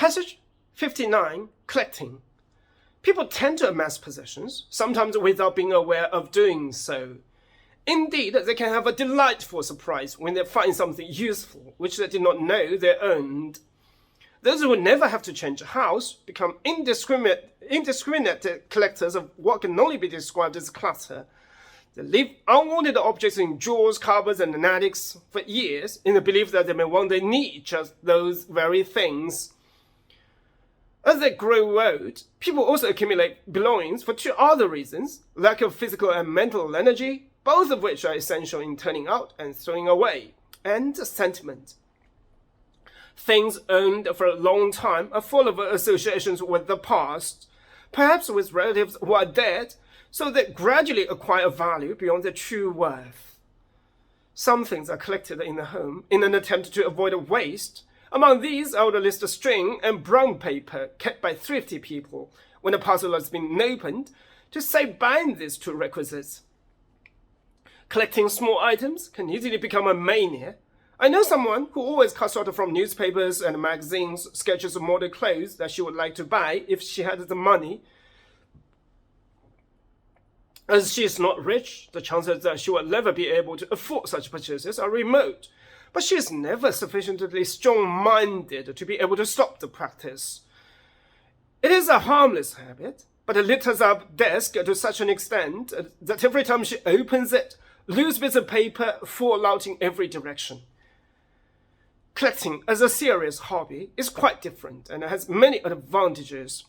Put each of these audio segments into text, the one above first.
Passage 59, collecting. People tend to amass possessions, sometimes without being aware of doing so. Indeed, they can have a delightful surprise when they find something useful which they did not know they owned. Those who never have to change a house become indiscriminate collectors of what can only be described as clutter. They leave unwanted objects in drawers, cupboards, and attics for years in the belief that they may one day need just those very things. As they grow old, people also accumulate belongings for two other reasons: lack of physical and mental energy, both of which are essential in turning out and throwing away, and sentiment. Things owned for a long time are full of associations with the past, perhaps with relatives who are dead, so they gradually acquire value beyond their true worth. Some things are collected in the home in an attempt to avoid waste. Among these, I would list string and brown paper kept by thrifty people when a parcel has been opened to say bind these two requisites. Collecting small items can easily become a mania. I know someone who always cuts out from newspapers and magazines sketches of model clothes that she would like to buy if she had the money. As she is not rich, the chances that she will never be able to afford such purchases are remote. But she is never sufficiently strong-minded to be able to stop the practice. It is a harmless habit, but it litters up desk to such an extent that every time she opens it, loose bits of paper fall out in every direction. Collecting as a serious hobby is quite different and has many advantages.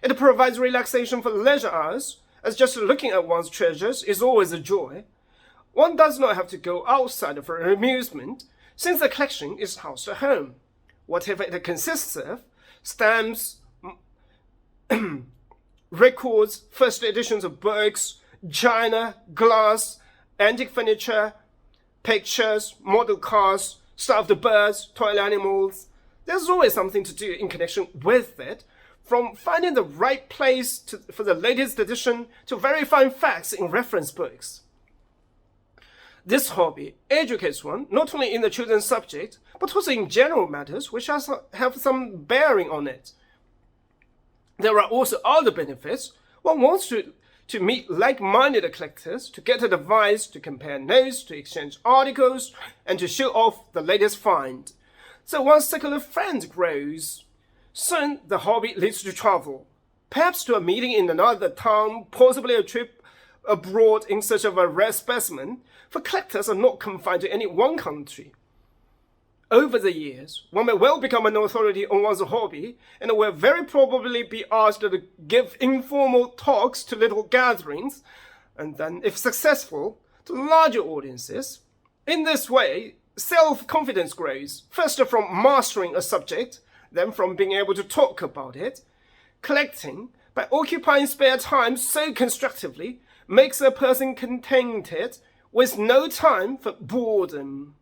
It provides relaxation for leisure hours, as just looking at one's treasures is always a joy. One does not have to go outside for amusement, since the collection is housed at home. Whatever it consists of, stamps, records, first editions of books, china, glass, antique furniture, pictures, model cars, stuffed birds, toy animals. There's always something to do in connection with it, from finding the right place for the latest edition to verifying facts in reference books. This hobby educates one not only in the chosen subject, but also in general matters which have some bearing on it. There are also other benefits. One wants to meet like-minded collectors, to get advice, to compare notes, to exchange articles, and to show off the latest find. So one's circle of friends grows. Soon the hobby leads to travel, perhaps to a meeting in another town, possibly a trip abroad in search of a rare specimen, for collectors are not confined to any one country. Over the years, one may well become an authority on one's hobby and will very probably be asked to give informal talks to little gatherings, and then, if successful, to larger audiences. In this way, self-confidence grows, first from mastering a subject, then from being able to talk about it. Collecting, by occupying spare time so constructively, makes a person contented with no time for boredom.